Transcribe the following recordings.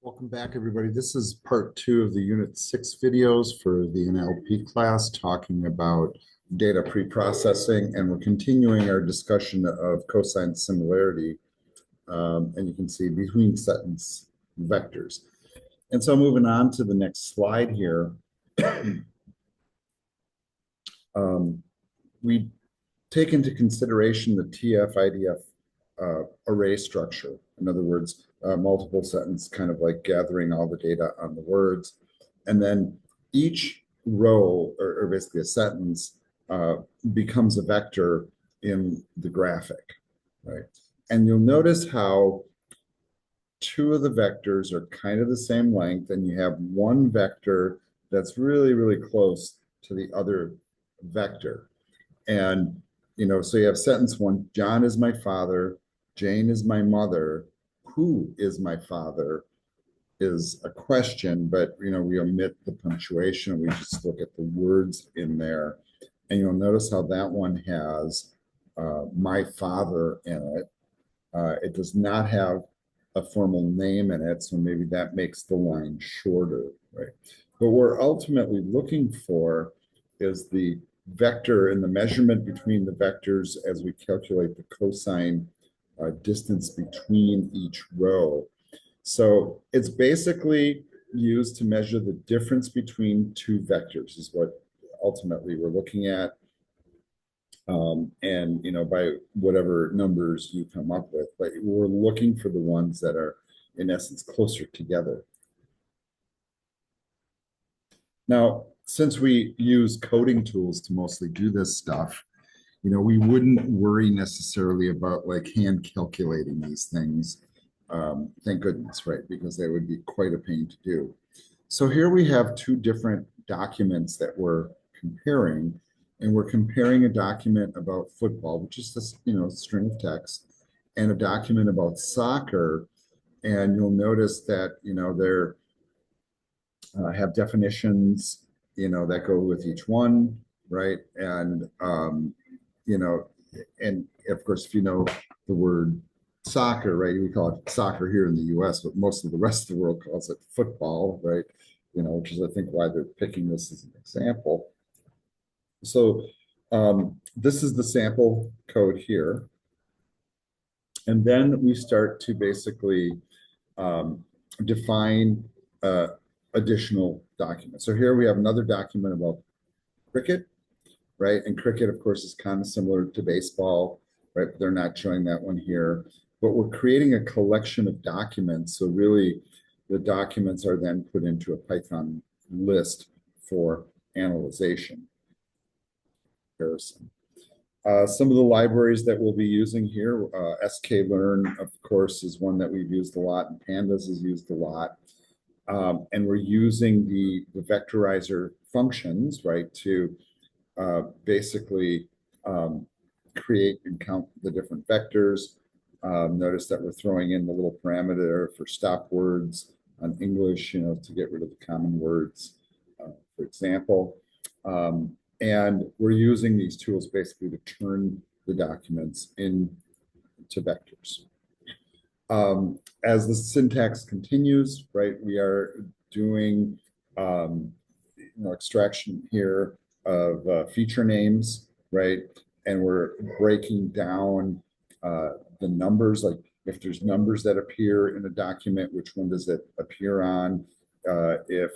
Welcome back, everybody. This is part two of the Unit 6 videos for the NLP class talking about data preprocessing, and we're continuing our discussion of cosine similarity, and you can see between sentence vectors. And so moving on to the next slide here, we take into consideration the TF-IDF array structure. In other words, multiple sentence, kind of like gathering all the data on the words. And then each row, or basically a sentence, becomes a vector in the graphic, right? And you'll notice how two of the vectors are kind of the same length, and you have one vector that's really, really close to the other vector. And, so you have sentence one, John is my father, Jane is my mother, who is my father is a question, but, we omit the punctuation. We just look at the words in there. And you'll notice how that one has my father in it. It does not have a formal name in it, so maybe that makes the line shorter, right? But what we're ultimately looking for is the vector and the measurement between the vectors as we calculate the cosine distance between each row. So it's basically used to measure the difference between two vectors is what ultimately we're looking at. And, by whatever numbers you come up with, but we're looking for the ones that are, in essence, closer together. Now, since we use coding tools to mostly do this stuff, we wouldn't worry necessarily about like hand calculating these things. Thank goodness, right? Because that would be quite a pain to do. So here we have two different documents that we're comparing, and we're comparing a document about football, which is this, string of text, and a document about soccer. And you'll notice that, they're have definitions, that go with each one, right? And, and of course, if you know the word soccer, right, we call it soccer here in the US, but most of the rest of the world calls it football, right? Which is, I think, why they're picking this as an example. So this is the sample code here. And then we start to basically define additional documents. So here we have another document about cricket, right? And cricket, of course, is kind of similar to baseball, right? But they're not showing that one here. But we're creating a collection of documents. So really, the documents are then put into a Python list for analyzation. Some of the libraries that we'll be using here, sklearn, of course, is one that we've used a lot, and pandas is used a lot. And we're using the vectorizer functions, right, to basically create and count the different vectors. Notice that we're throwing in the little parameter for stop words on English, to get rid of the common words, for example. And we're using these tools basically to turn the documents into vectors. As the syntax continues, right, we are doing extraction here of feature names, right? And we're breaking down the numbers, like if there's numbers that appear in a document, which one does it appear on? If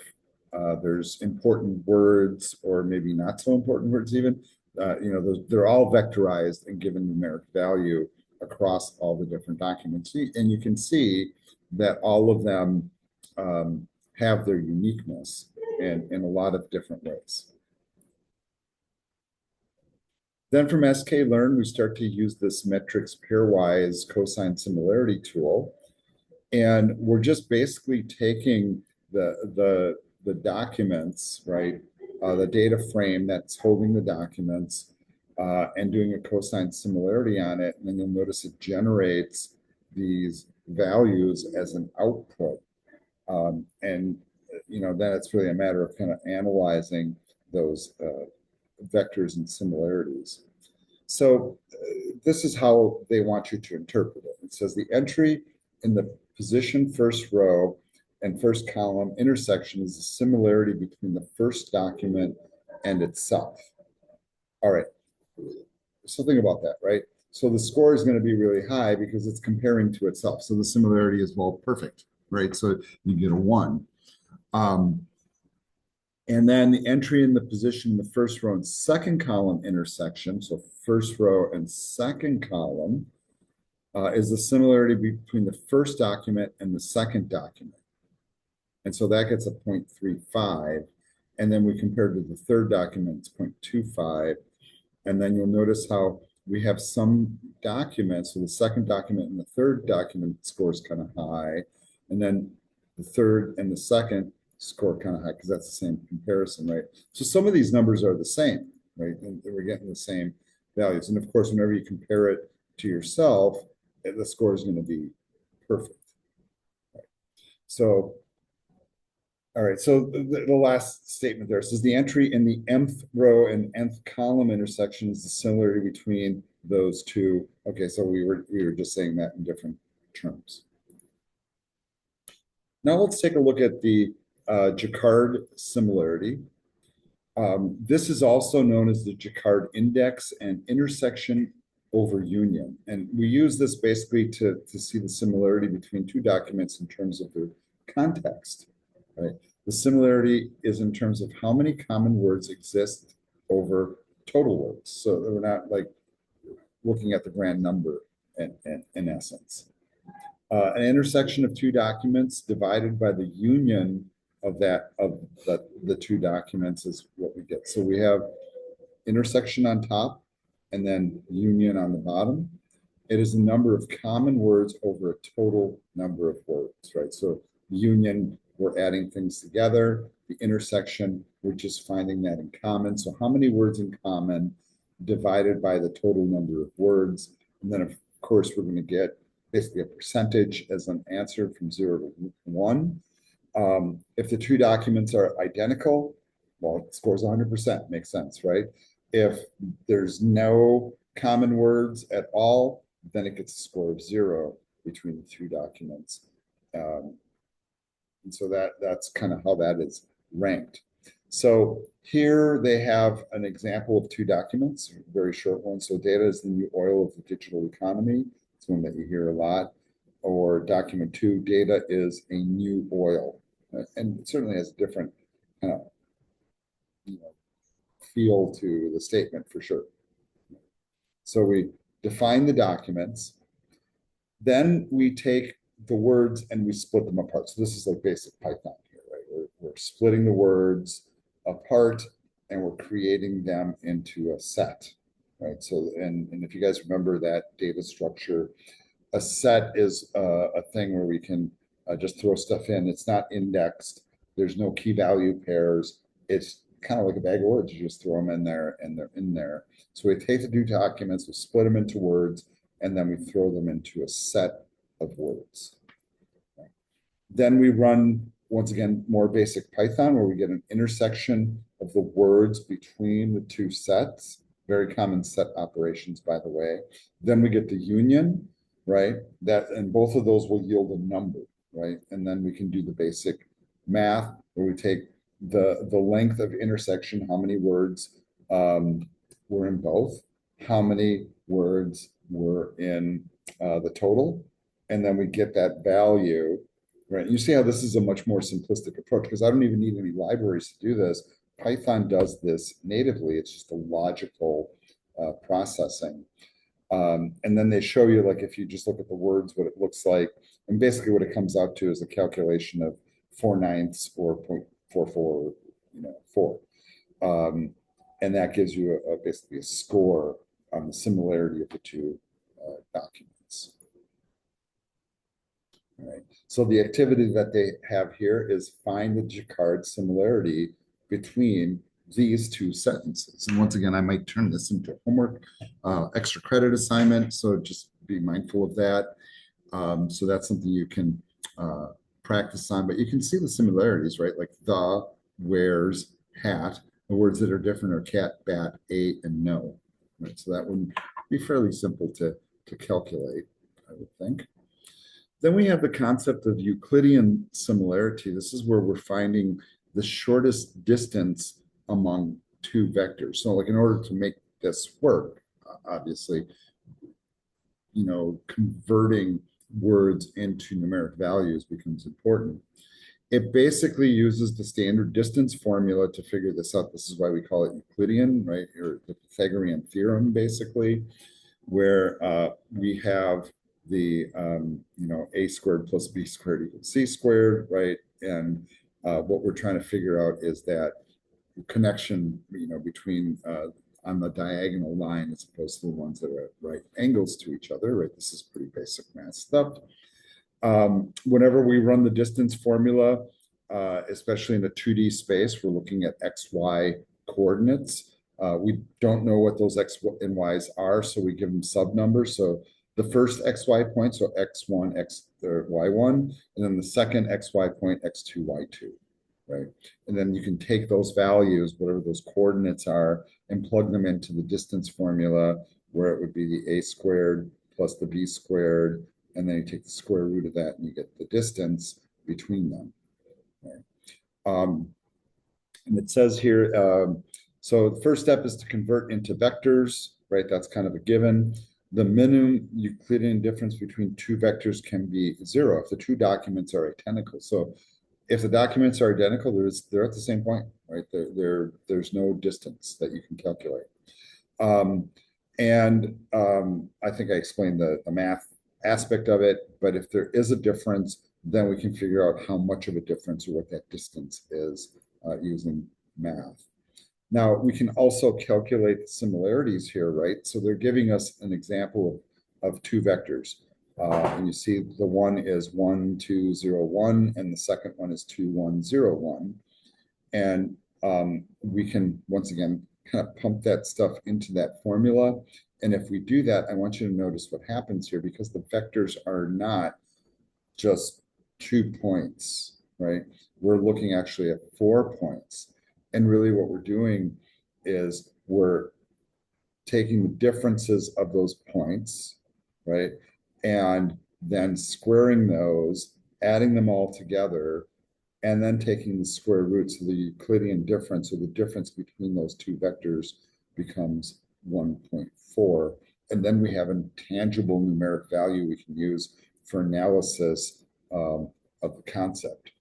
there's important words or maybe not so important words even, they're all vectorized and given numeric value across all the different documents. And you can see that all of them have their uniqueness in a lot of different ways. Then from sklearn, we start to use this metrics pairwise cosine similarity tool. And we're just basically taking the documents, right? The data frame that's holding the documents and doing a cosine similarity on it. And then you'll notice it generates these values as an output. And, then it's really a matter of kind of analyzing those vectors and similarities. So this is how they want you to interpret it. It says the entry in the position first row and first column intersection is the similarity between the first document and itself. All right, so think about that, right? So the score is going to be really high because it's comparing to itself. So the similarity is, well, perfect, right? So you get a 1. And then the entry in the position in the first row and second column intersection, so first row and second column, is the similarity between the first document and the second document. And so that gets a 0.35. And then we compare to the third document, it's 0.25. And then you'll notice how we have some documents, so the second document and the third document scores kind of high. And then the third and the second score kind of high because that's the same comparison, right? So some of these numbers are the same, right? And we're getting the same values. And of course, whenever you compare it to yourself, the score is going to be perfect. Right? So, all right, so the last statement there says the entry in the nth row and nth column intersection is the similarity between those two. Okay, so we were just saying that in different terms. Now let's take a look at the Jaccard similarity. This is also known as the Jaccard index and intersection over union. And we use this basically to see the similarity between two documents in terms of their context, right? The similarity is in terms of how many common words exist over total words. So we're not like looking at the grand number in essence. An intersection of two documents divided by the union of the two documents is what we get. So we have intersection on top and then union on the bottom. It is the number of common words over a total number of words, right? So union, we're adding things together. The intersection, we're just finding that in common. So how many words in common divided by the total number of words? And then of course, we're going to get basically a percentage as an answer from 0 to 1. If the two documents are identical, well, it scores 100%, makes sense, right? If there's no common words at all, then it gets a score of 0 between the two documents. And so that's kind of how that is ranked. So here they have an example of two documents, very short one. So data is the new oil of the digital economy. It's one that you hear a lot. Or document 2, data is a new oil. And it certainly has a different kind of feel to the statement for sure. So we define the documents. Then we take the words and we split them apart. So this is like basic Python here, right? We're splitting the words apart and we're creating them into a set, right? So, and if you guys remember that data structure, a set is a thing where we can just throw stuff in. It's not indexed. There's no key value pairs. It's kind of like a bag of words. You just throw them in there and they're in there. So we take the two documents, we split them into words, and then we throw them into a set of words. Then we run, once again, more basic Python where we get an intersection of the words between the two sets. Very common set operations, by the way. Then we get the union, right? And both of those will yield a number, right? And then we can do the basic math where we take the length of intersection, how many words were in both, how many words were in the total, and then we get that value, right? You see how this is a much more simplistic approach because I don't even need any libraries to do this. Python does this natively. It's just a logical processing. And then they show you, like, if you just look at the words, what it looks like. And basically what it comes out to is a calculation of 4/9 or 0.44, 4. And that gives you basically a score on the similarity of the two documents. All right. So the activity that they have here is find the Jaccard similarity between these two sentences. And once again, I might turn this into homework, extra credit assignment. So just be mindful of that. So that's something you can practice on, but you can see the similarities, right? Like the, wears, hat. The words that are different are cat, bat, ate, and no. Right? So that would be fairly simple to calculate, I would think. Then we have the concept of Euclidean similarity. This is where we're finding the shortest distance among two vectors. So like in order to make this work, obviously, converting words into numeric values becomes important. It basically uses the standard distance formula to figure this out. This is why we call it Euclidean, right? Or the Pythagorean theorem, basically, where we have the, a squared plus b squared equals c squared, right? And what we're trying to figure out is that connection, between on the diagonal line as opposed to the ones that are at right angles to each other, right? This is pretty basic math stuff. Whenever we run the distance formula, especially in a 2D space, we're looking at XY coordinates. We don't know what those X and Y's are, so we give them sub-numbers. So the first XY point, so X1, or Y1, and then the second XY point, X2, Y2, right? And then you can take those values, whatever those coordinates are, and plug them into the distance formula, where it would be the a squared plus the b squared, and then you take the square root of that and you get the distance between them. Right? And it says here, so the first step is to convert into vectors, right? That's kind of a given. The minimum Euclidean difference between two vectors can be 0 if the two documents are identical. So if the documents are identical, they're at the same point, right? There's no distance that you can calculate. I think I explained the math aspect of it, but if there is a difference, then we can figure out how much of a difference or what that distance is using math. Now, we can also calculate the similarities here, right? So they're giving us an example of two vectors. And you see the one is 1, 2, 0, 1, and the second one is 2, 1, 0, 1. And we can, once again, kind of pump that stuff into that formula. And if we do that, I want you to notice what happens here, because the vectors are not just 2 points, right? We're looking actually at 4 points. And really what we're doing is we're taking the differences of those points, right? And then squaring those, adding them all together, and then taking the square root. So the Euclidean difference, or the difference between those two vectors, becomes 1.4. And then we have a tangible numeric value we can use for analysis of the concept.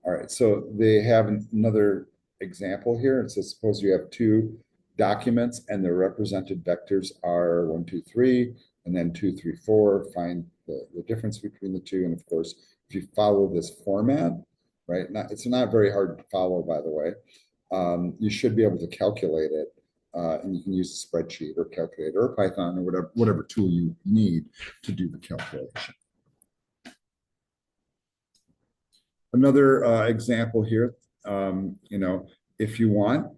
All right, so they have another example here. It says, suppose you have two documents and their represented vectors are 1, 2, 3, and then 2, 3, 4. Find the difference between the two. And of course, if you follow this format, right, it's not very hard to follow, by the way. You should be able to calculate it, and you can use a spreadsheet or calculator or Python or whatever tool you need to do the calculation. Another example here, if you want,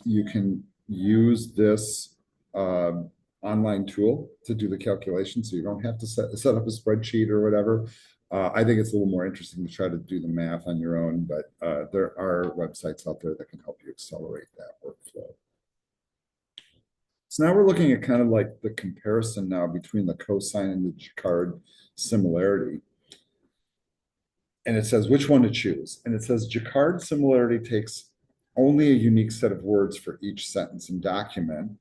you can use this online tool to do the calculation, so you don't have to set up a spreadsheet or whatever. I think it's a little more interesting to try to do the math on your own, but there are websites out there that can help you accelerate that workflow. So now we're looking at kind of like the comparison now between the cosine and the Jaccard similarity. And it says which one to choose. And it says Jaccard similarity takes only a unique set of words for each sentence and document,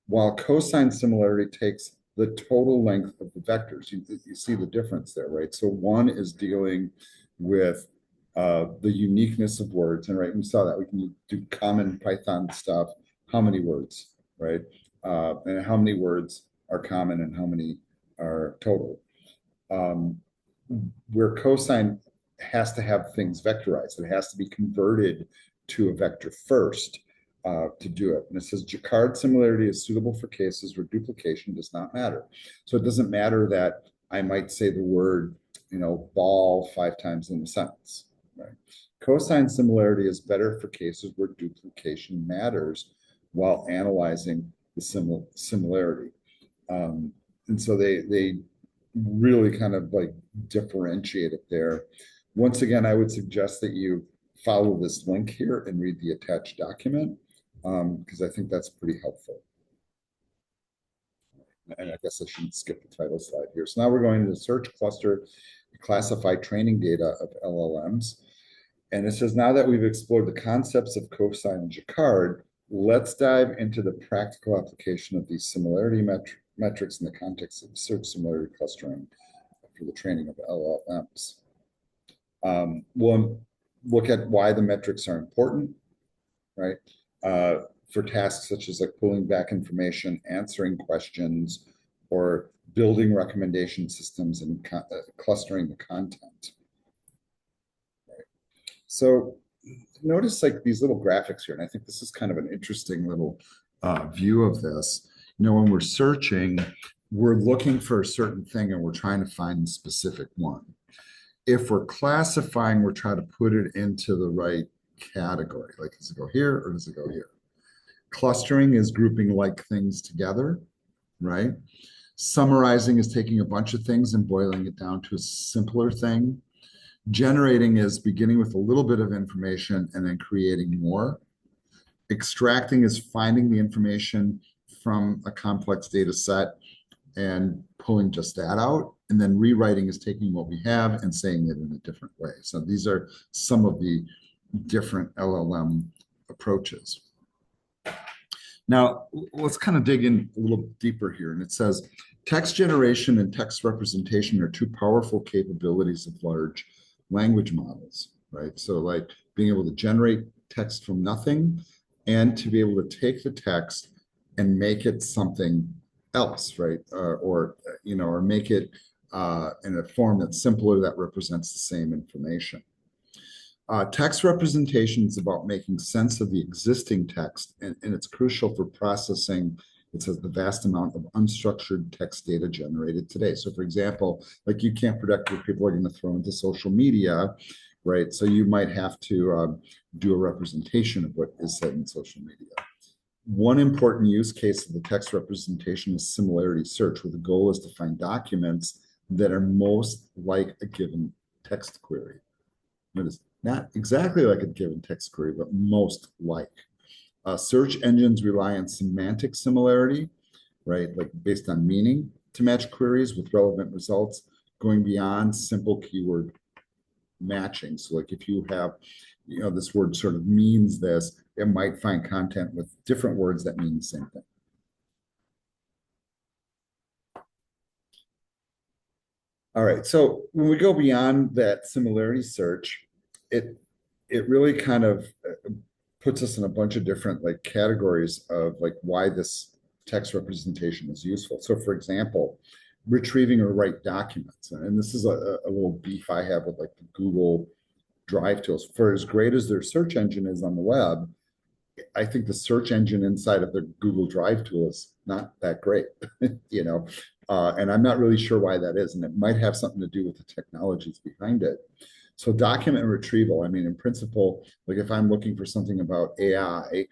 while cosine similarity takes the total length of the vectors. You see the difference there, right? So one is dealing with the uniqueness of words. And right, we saw that we can do common Python stuff. How many words, right? And how many words are common and how many are total. Where cosine has to have things vectorized. It has to be converted to a vector first to do it. And it says Jaccard similarity is suitable for cases where duplication does not matter. So it doesn't matter that I might say the word, ball 5 times in the sentence. Right? Cosine similarity is better for cases where duplication matters while analyzing the similarity. And so they really kind of like differentiate it there. Once again, I would suggest that you follow this link here and read the attached document, because I think that's pretty helpful. And I guess I shouldn't skip the title slide here. So now we're going to search, cluster, classify training data of LLMs. And it says, now that we've explored the concepts of cosine and Jaccard, let's dive into the practical application of these similarity metrics in the context of search similarity clustering for the training of LLMs. We'll look at why the metrics are important, right? For tasks such as like pulling back information, answering questions, or building recommendation systems and clustering the content. Right. So notice like these little graphics here, and I think this is kind of an interesting little view of this. You know, when we're searching, we're looking for a certain thing and we're trying to find a specific one. If we're classifying, we're trying to put it into the right category. Like, does it go here or does it go here? Clustering is grouping like things together, right? Summarizing is taking a bunch of things and boiling it down to a simpler thing. Generating is beginning with a little bit of information and then creating more. Extracting is finding the information from a complex data set and pulling just that out. And then rewriting is taking what we have and saying it in a different way. So these are some of the different LLM approaches. Now, let's kind of dig in a little deeper here. And it says, text generation and text representation are two powerful capabilities of large language models, right? So like being able to generate text from nothing and to be able to take the text and make it something else, right? Or make it in a form that's simpler that represents the same information. Text representation is about making sense of the existing text, and it's crucial for processing. It says the vast amount of unstructured text data generated today. So, for example, like you can't predict what people are going to throw into social media, right? So you might have to do a representation of what is said in social media. One important use case of the text representation is similarity search, where the goal is to find documents that are most like a given text query. Notice, not exactly like a given text query, but most like. Search engines rely on semantic similarity, right? Like based on meaning to match queries with relevant results, going beyond simple keyword matching. So like if you have, this word sort of means this, it might find content with different words that mean the same thing. All right, so when we go beyond that similarity search, it really kind of puts us in a bunch of different like categories of like why this text representation is useful. So for example, retrieving or write documents. And this is a little beef I have with like the Google Drive tools. For as great as their search engine is on the web, I think the search engine inside of the Google Drive tool is not that great, and I'm not really sure why that is. And it might have something to do with the technologies behind it. So document retrieval, I mean, in principle, like if I'm looking for something about AI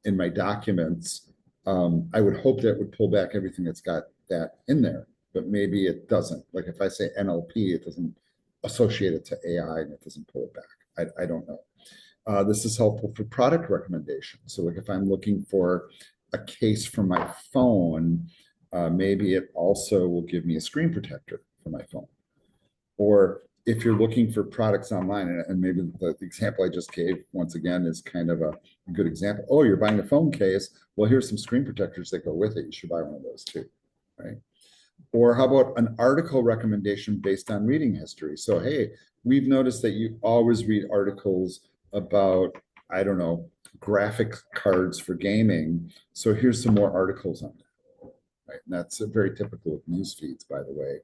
in my documents, I would hope that it would pull back everything that's got that in there, but maybe it doesn't. Like if I say NLP, it doesn't associate it to AI and it doesn't pull it back. I don't know. This is helpful for product recommendations. So like if I'm looking for a case for my phone, maybe it also will give me a screen protector for my phone. Or if you're looking for products online, and maybe the example I just gave, once again, is kind of a good example. Oh, you're buying a phone case. Well, here's some screen protectors that go with it. You should buy one of those too, right? Or how about an article recommendation based on reading history? So, hey, we've noticed that you always read articles about, I don't know, graphic cards for gaming. So here's some more articles on that, right? And that's very typical of news feeds, by the way.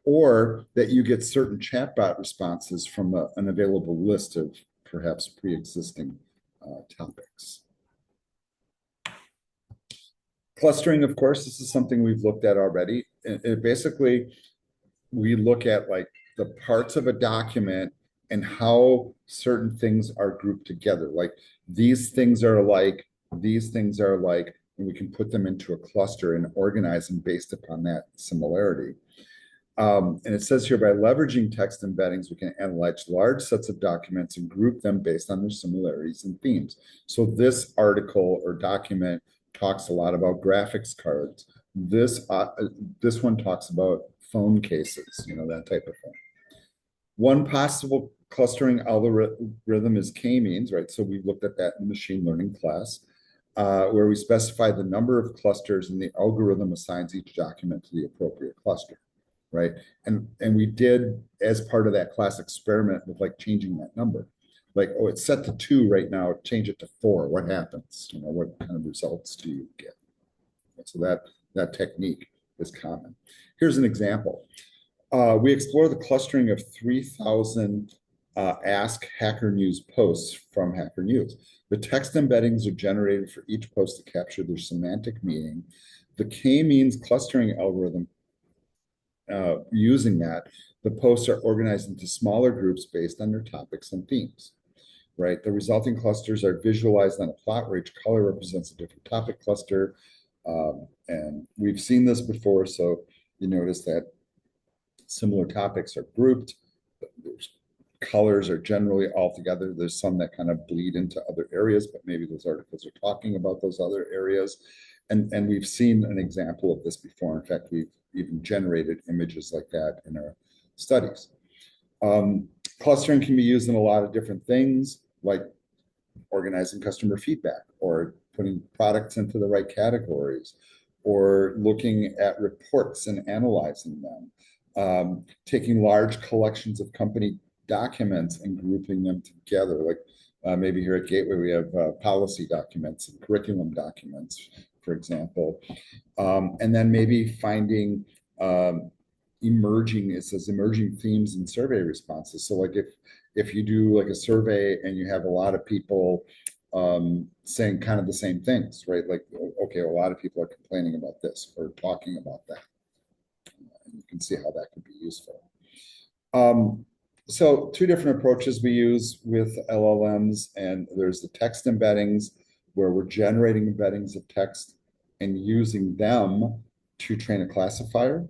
Or that you get certain chatbot responses from an available list of perhaps pre-existing topics. Clustering, of course, this is something we've looked at already. Basically, we look at like the parts of a document and how certain things are grouped together. Like these things are alike, these things are alike, and we can put them into a cluster and organize them based upon that similarity. And it says here, by leveraging text embeddings, we can analyze large sets of documents and group them based on their similarities and themes. So this article or document talks a lot about graphics cards. This one talks about phone cases, that type of thing. One possible clustering algorithm is k-means, right? So we've looked at that in the machine learning class, where we specify the number of clusters and the algorithm assigns each document to the appropriate cluster, right? And we did, as part of that class, experiment with like changing that number. Like, oh, it's set to 2 right now, change it to 4. What happens? What kind of results do you get? So that technique is common. Here's an example. We explore the clustering of 3,000 Ask Hacker News posts from Hacker News. The text embeddings are generated for each post to capture their semantic meaning. The k-means clustering algorithm, using that, the posts are organized into smaller groups based on their topics and themes, right? The resulting clusters are visualized on a plot where each color represents a different topic cluster. And we've seen this before, so you notice that similar topics are grouped. Colors are generally all together. There's some that kind of bleed into other areas, but maybe those articles are talking about those other areas. And we've seen an example of this before. In fact, we've even generated images like that in our studies. Clustering can be used in a lot of different things, like organizing customer feedback or putting products into the right categories or looking at reports and analyzing them, taking large collections of company documents and grouping them together. Like maybe here at Gateway, we have policy documents and curriculum documents, for example. And then maybe finding emerging themes in survey responses. So like if you do like a survey and you have a lot of people saying kind of the same things, right? Like, okay, a lot of people are complaining about this or talking about that. And you can see how that could be useful. So 2 different approaches we use with LLMs, and there's the text embeddings, where we're generating embeddings of text and using them to train a classifier,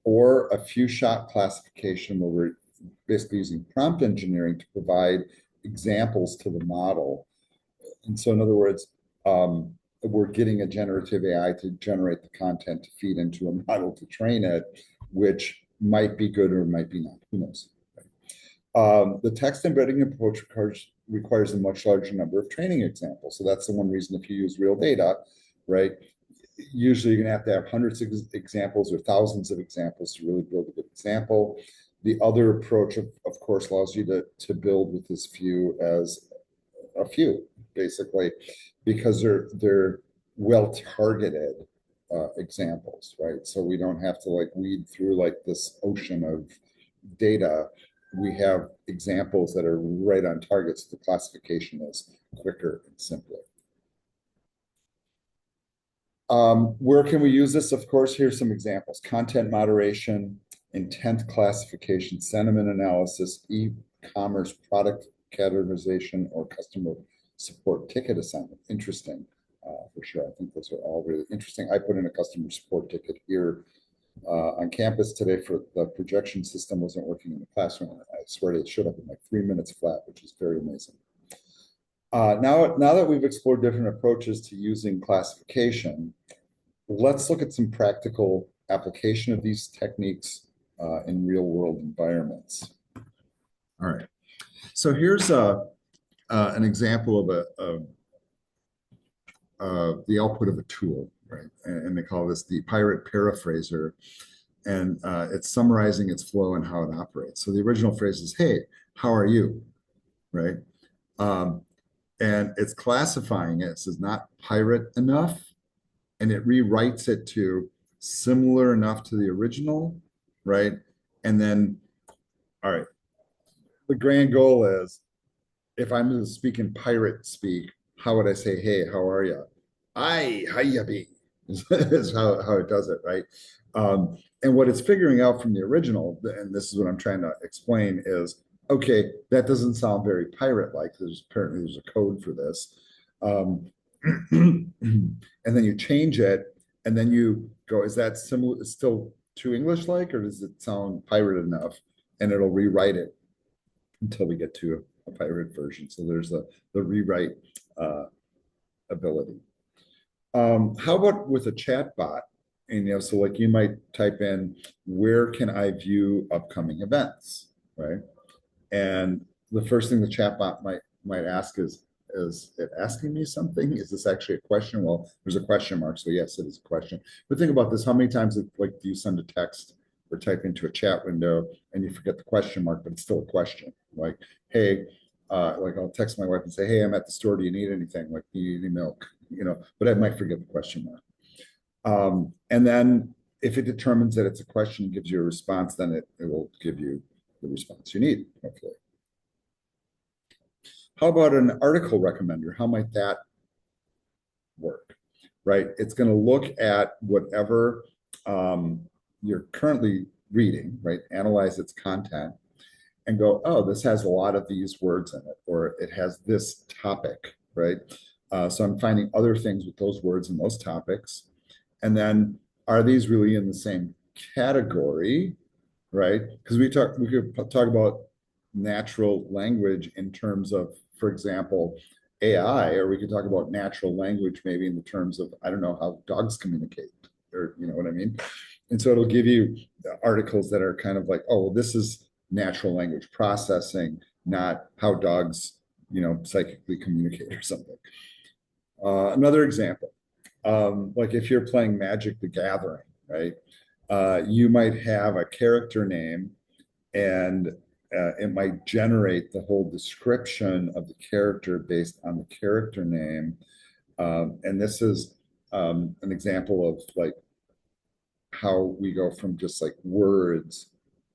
or a few-shot classification where we're basically using prompt engineering to provide examples to the model. And so in other words, we're getting a generative AI to generate the content to feed into a model to train it, which might be good or might be not, who knows. The text embedding approach requires a much larger number of training examples. So that's the one reason if you use real data, right, usually you're going to have hundreds of examples or thousands of examples to really build a good example. The other approach, of course, allows you to build with as few as a few, basically, because they're well-targeted examples, right? So we don't have to like weed through like this ocean of data. We have examples that are right on target, so the classification is quicker and simpler. Where can we use this? Of course, here's some examples: content moderation, intent classification, sentiment analysis, e-commerce product categorization, or customer support ticket assignment. Interesting, for sure. I think those are all really interesting. I put in a customer support ticket here on campus today for the projection system wasn't working in the classroom. I swear it showed up in like 3 minutes flat, which is very amazing. Now that we've explored different approaches to using classification, let's look at some practical application of these techniques in real world environments. All right. So here's an example of the output of a tool, right? And they call this the Pirate Paraphraser. And it's summarizing its flow and how it operates. So the original phrase is, "Hey, how are you?" Right? And it's classifying it. It says not pirate enough, and it rewrites it to similar enough to the original, right? And then, all right, the grand goal is, if I'm speaking pirate speak, how would I say, "Hey, how are you?" "Aye, how ya be?" is how it does it, right? And what it's figuring out from the original, and this is what I'm trying to explain, is, okay, that doesn't sound very pirate-like. Apparently there's a code for this. And then you change it, and then you go, is that similar, still too English-like, or does it sound pirate enough? And it'll rewrite it until we get to a pirate version. So there's the rewrite ability. How about with a chat bot? And so like you might type in, where can I view upcoming events, right? And the first thing the chatbot might ask is it asking me something? Is this actually a question? Well, there's a question mark, so yes, it is a question. But think about this: how many times, like, do you send a text or type into a chat window and you forget the question mark, but it's still a question? Like, hey, like I'll text my wife and say, hey, I'm at the store. Do you need anything? Like, do you need any milk? But I might forget the question mark. And then if it determines that it's a question and gives you a response, then it will give you the response you need, hopefully. How about an article recommender? How might that work, right? It's going to look at whatever you're currently reading, right? Analyze its content and go, oh, this has a lot of these words in it, or it has this topic, right? So I'm finding other things with those words and those topics. And then are these really in the same category, right? Because we could talk about natural language in terms of, for example, AI, or we could talk about natural language maybe in the terms of, I don't know, how dogs communicate, or you know what I mean? And so it'll give you articles that are kind of like, oh, well, this is natural language processing, not how dogs, psychically communicate or something. Another example, like if you're playing Magic the Gathering, right? You might have a character name and it might generate the whole description of the character based on the character name. And this is an example of like how we go from just like words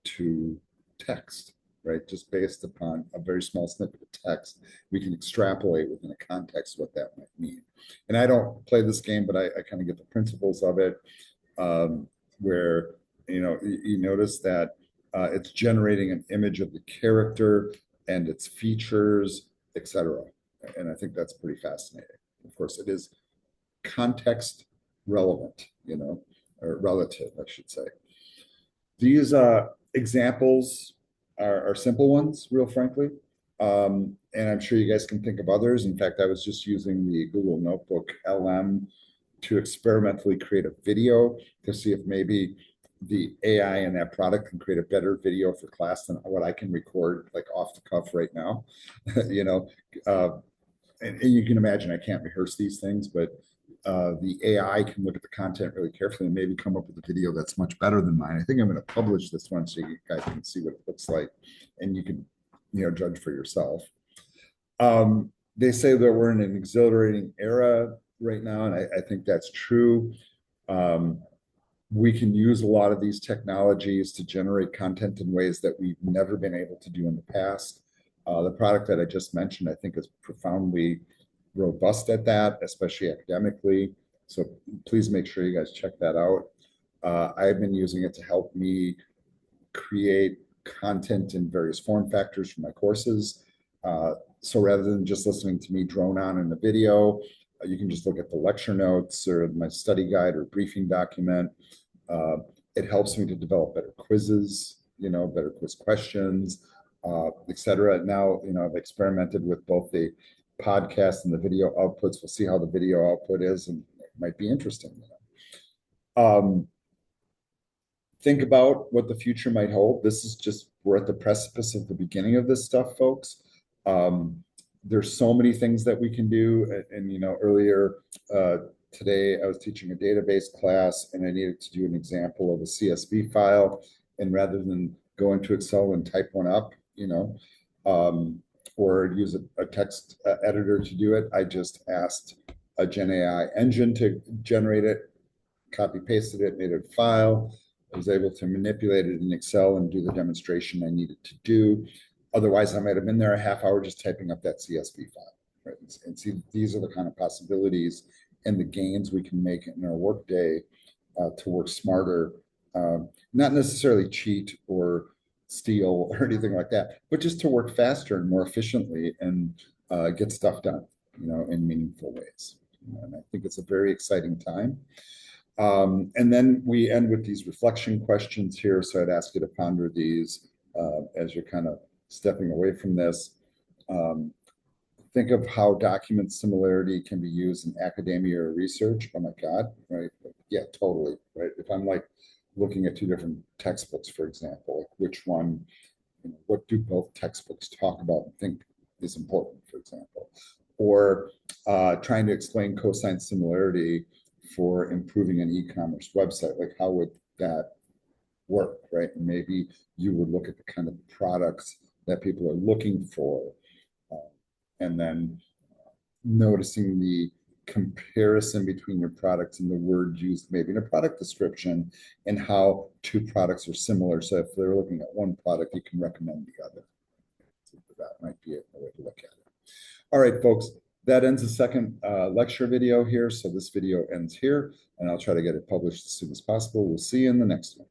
to text, right? Just based upon a very small snippet of text, we can extrapolate within a context what that might mean. And I don't play this game, but I kind of get the principles of it, where you notice that it's generating an image of the character and its features, etc. And I think that's pretty fascinating. Of course, it is context relevant, or relative, I should say. These examples are simple ones, real frankly. And I'm sure you guys can think of others. In fact, I was just using the Google Notebook LM to experimentally create a video to see if maybe the AI in that product can create a better video for class than what I can record like off the cuff right now. And you can imagine I can't rehearse these things, but the AI can look at the content really carefully and maybe come up with a video that's much better than mine. I think I'm going to publish this one so you guys can see what it looks like, and you can, judge for yourself. They say that we're in an exhilarating era right now, and I think that's true. We can use a lot of these technologies to generate content in ways that we've never been able to do in the past. The product that I just mentioned, I think, is profoundly robust at that, especially academically. So please make sure you guys check that out. I've been using it to help me create content in various form factors for my courses. So rather than just listening to me drone on in the video, you can just look at the lecture notes or my study guide or briefing document. It helps me to develop better quizzes, better quiz questions, etc. Now, I've experimented with both the podcast and the video outputs. We'll see how the video output is, and it might be interesting. Think about what the future might hold. This is just, we're at the precipice of the beginning of this stuff, folks. There's so many things that we can do. And earlier today, I was teaching a database class and I needed to do an example of a CSV file. And rather than go into Excel and type one up, or use a text editor to do it, I just asked a Gen AI engine to generate it, copy pasted it, made it a file. I was able to manipulate it in Excel and do the demonstration I needed to do. Otherwise, I might have been there a half hour just typing up that CSV file, right? And see, these are the kind of possibilities and the gains we can make in our workday to work smarter, not necessarily cheat or steal or anything like that, but just to work faster and more efficiently and get stuff done, in meaningful ways. And I think it's a very exciting time. And then we end with these reflection questions here. So I'd ask you to ponder these as you're kind of stepping away from this. Think of how document similarity can be used in academia or research. Oh my God, right? Yeah, totally, right? If I'm like looking at two different textbooks, for example, like which one, what do both textbooks talk about and think is important, for example, or trying to explain cosine similarity for improving an e-commerce website, like how would that work, right? And maybe you would look at the kind of products that people are looking for, and then noticing the comparison between your products and the word used maybe in a product description and how two products are similar. So if they're looking at one product, you can recommend the other. So that might be a way to look at it. All right, folks, that ends the second lecture video here. So this video ends here, and I'll try to get it published as soon as possible. We'll see you in the next one.